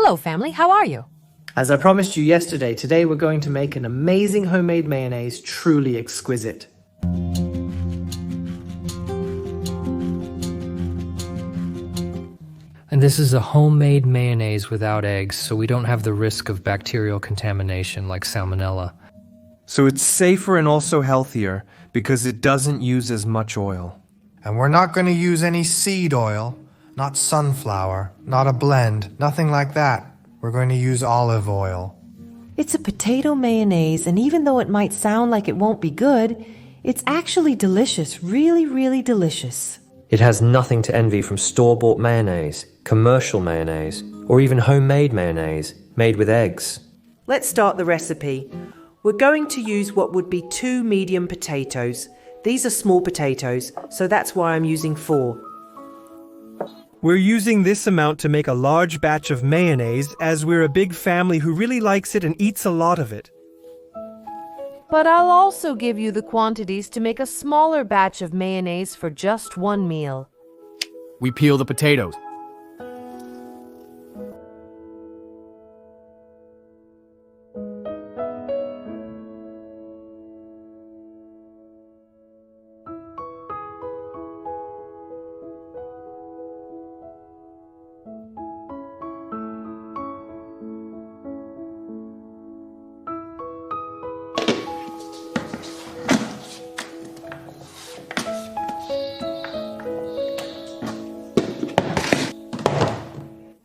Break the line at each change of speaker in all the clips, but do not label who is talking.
Hello, family. How are you?
As I promised you yesterday, today we're going to make an amazing homemade mayonnaise, truly exquisite.
And this is a homemade mayonnaise without eggs, so we don't have the risk of bacterial contamination like salmonella.
So it's safer and also healthier because it doesn't use as much oil.
And we're not going to use any seed oil, not sunflower, not a blend, nothing like that. We're going to use olive oil.
It's a potato mayonnaise, and even though it might sound like it won't be good, it's actually delicious, really, really delicious.
It has nothing to envy from store-bought mayonnaise, commercial mayonnaise, or even homemade mayonnaise made with eggs.
Let's start the recipe. We're going to use what would be 2 medium potatoes. These are small potatoes, so that's why I'm using 4.
We're using this amount to make a large batch of mayonnaise as we're a big family who really likes it and eats a lot of it.
But I'll also give you the quantities to make a smaller batch of mayonnaise for just one meal.
We peel the potatoes.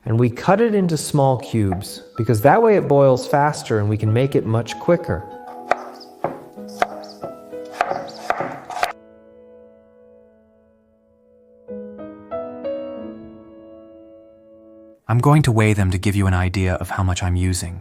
And we cut it into small cubes, because that way it boils faster and we can make it much quicker.
I'm going to weigh them to give you an idea of how much I'm using.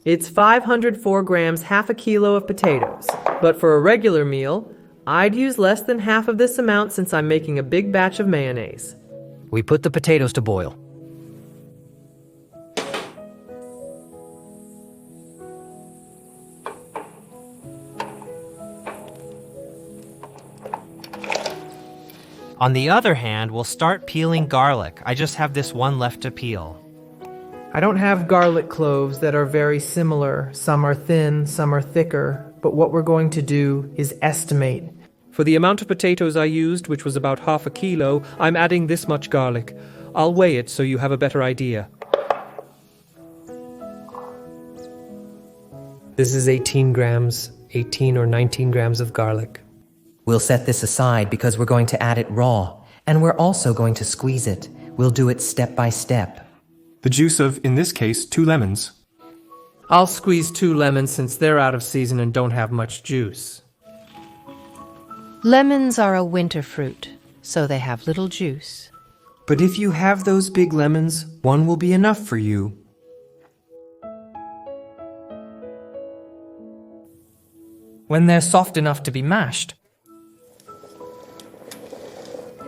It's 504 grams, half a kilo of potatoes. But for a regular meal, I'd use less than half of this amount since I'm making a big batch of mayonnaise.
We put the potatoes to boil.
On the other hand, we'll start peeling garlic. I just have this one left to peel.
I don't have garlic cloves that are very similar. Some are thin, some are thicker. But what we're going to do is estimate.
For the amount of potatoes I used, which was about half a kilo, I'm adding this much garlic. I'll weigh it so you have a better idea.
This is 18 or 19 grams of garlic.
We'll set this aside because we're going to add it raw, and we're also going to squeeze it. We'll do it step by step.
The juice of, in this case, 2 lemons.
I'll squeeze 2 lemons since they're out of season and don't have much juice.
Lemons are a winter fruit, so they have little juice.
But if you have those big lemons, 1 will be enough for you.
When they're soft enough to be mashed.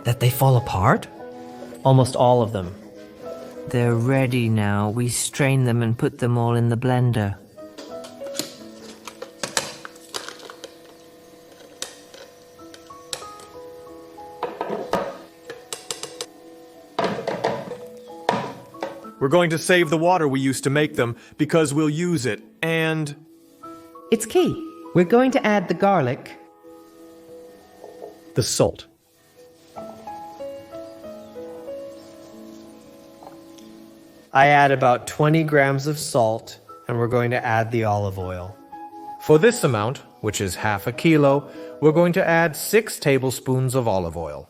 That they fall apart?
Almost all of them.
They're ready now. We strain them and put them all in the blender.
We're going to save the water we used to make them because we'll use it, and...
It's key. We're going to add the garlic,
the salt.
I add about 20 grams of salt, and we're going to add the olive oil.
For this amount, which is half a kilo, we're going to add 6 tablespoons of olive oil.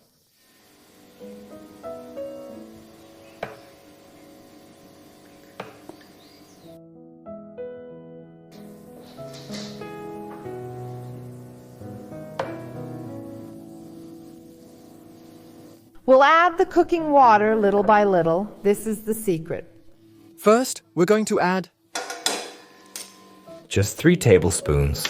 We'll add the cooking water little by little. This is the secret.
First, we're going to add
Just 3 tablespoons.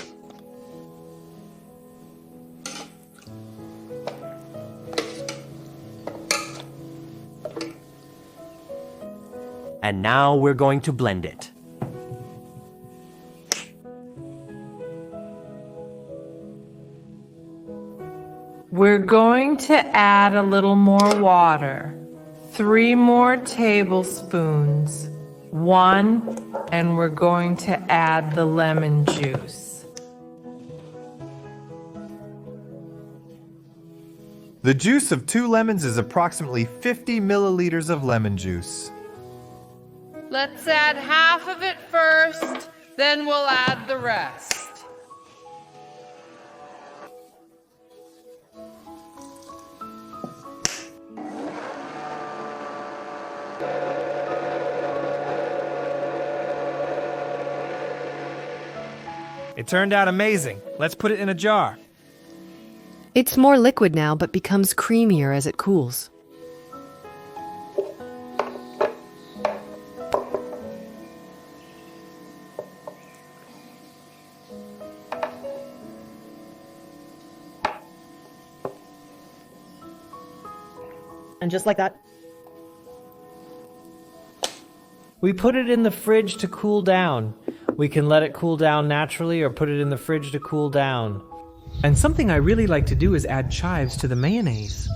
And now we're going to blend it.
We're going to add a little more water. 3 more tablespoons. 1, and we're going to add the lemon juice.
The juice of 2 lemons is approximately 50 milliliters of lemon juice.
Let's add half of it first, then we'll add the rest.
It turned out amazing. Let's put it in a jar.
It's more liquid now, but becomes creamier as it cools.
And just like that, we put it in the fridge to cool down. We can let it cool down naturally or put it in the fridge to cool down.
And something I really like to do is add chives to the mayonnaise.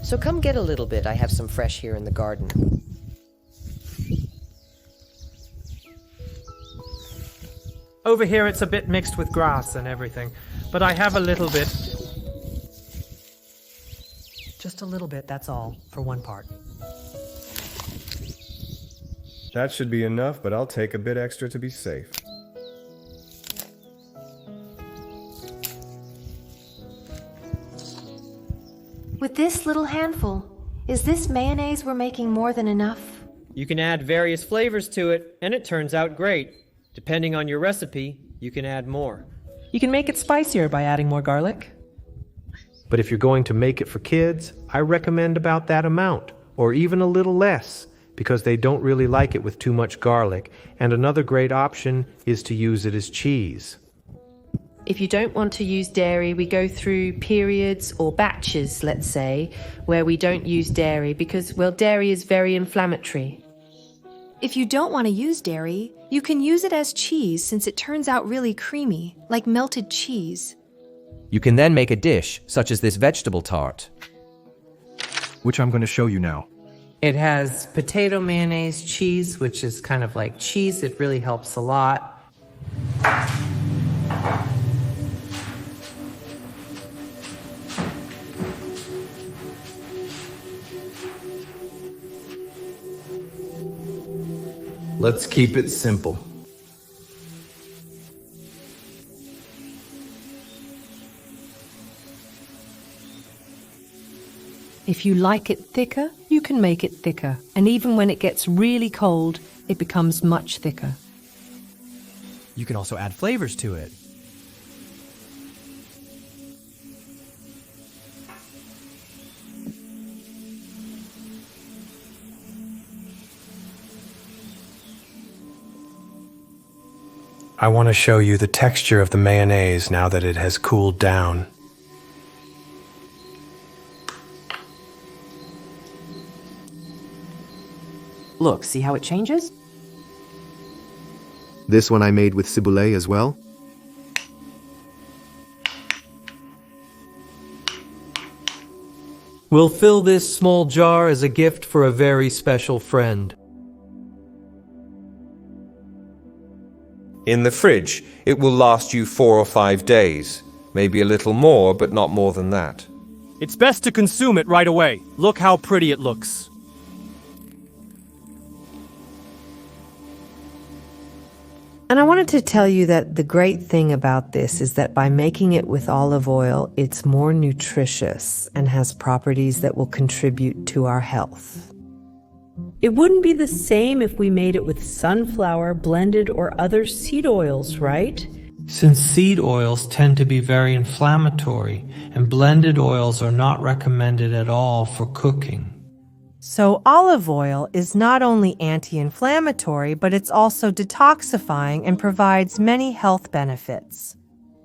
So come get a little bit. I have some fresh here in the garden.
Over here it's a bit mixed with grass and everything, but I have a little bit.
Just a little bit, that's all, for one part.
That should be enough, but I'll take a bit extra to be safe.
With this little handful, is this mayonnaise we're making more than enough?
You can add various flavors to it, and it turns out great. Depending on your recipe, you can add more.
You can make it spicier by adding more garlic.
But if you're going to make it for kids, I recommend about that amount, or even a little less, because they don't really like it with too much garlic. And another great option is to use it as cheese.
If you don't want to use dairy, we go through periods or batches, let's say, where we don't use dairy because, well, dairy is very inflammatory.
If you don't want to use dairy, you can use it as cheese since it turns out really creamy, like melted cheese.
You can then make a dish, such as this vegetable tart.
Which I'm going to show you now.
It has potato mayonnaise cheese, which is kind of like cheese. It really helps a lot.
Let's keep it simple.
If you like it thicker, you can make it thicker. And even when it gets really cold, it becomes much thicker.
You can also add flavors to it.
I want to show you the texture of the mayonnaise now that it has cooled down.
Look, see how it changes?
This one I made with ciboulette as well.
We'll fill this small jar as a gift for a very special friend.
In the fridge, it will last you 4 or 5 days. Maybe a little more, but not more than that.
It's best to consume it right away. Look how pretty it looks.
And I wanted to tell you that the great thing about this is that by making it with olive oil, it's more nutritious and has properties that will contribute to our health. It wouldn't be the same if we made it with sunflower, blended, or other seed oils, right?
Since seed oils tend to be very inflammatory, and blended oils are not recommended at all for cooking.
So olive oil is not only anti-inflammatory, but it's also detoxifying and provides many health benefits.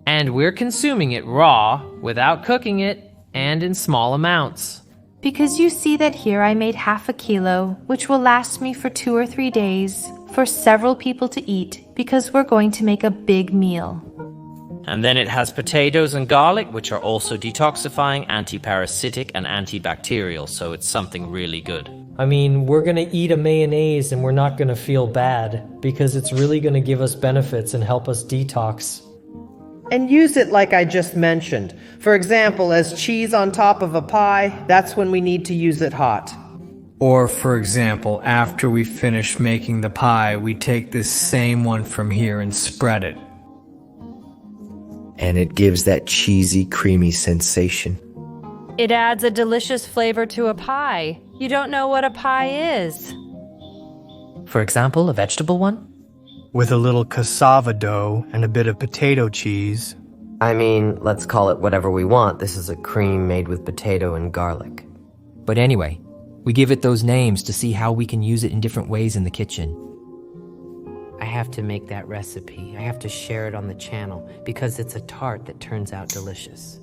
And we're consuming it raw, without cooking it, and in small amounts.
Because you see that here I made half a kilo, which will last me for 2 or 3 days, for several people to eat, because we're going to make a big meal.
And then it has potatoes and garlic, which are also detoxifying, anti-parasitic, and antibacterial, so it's something really good.
I mean, we're gonna eat a mayonnaise and we're not gonna feel bad, because it's really gonna give us benefits and help us detox.
And use it like I just mentioned. For example, as cheese on top of a pie, that's when we need to use it hot.
Or, for example, after we finish making the pie, we take this same one from here and spread it.
And it gives that cheesy, creamy sensation.
It adds a delicious flavor to a pie. You don't know what a pie is.
For example, a vegetable one?
With a little cassava dough and a bit of potato cheese.
I mean, let's call it whatever we want. This is a cream made with potato and garlic.
But anyway, we give it those names to see how we can use it in different ways in the kitchen.
I have to make that recipe. I have to share it on the channel because it's a tart that turns out delicious.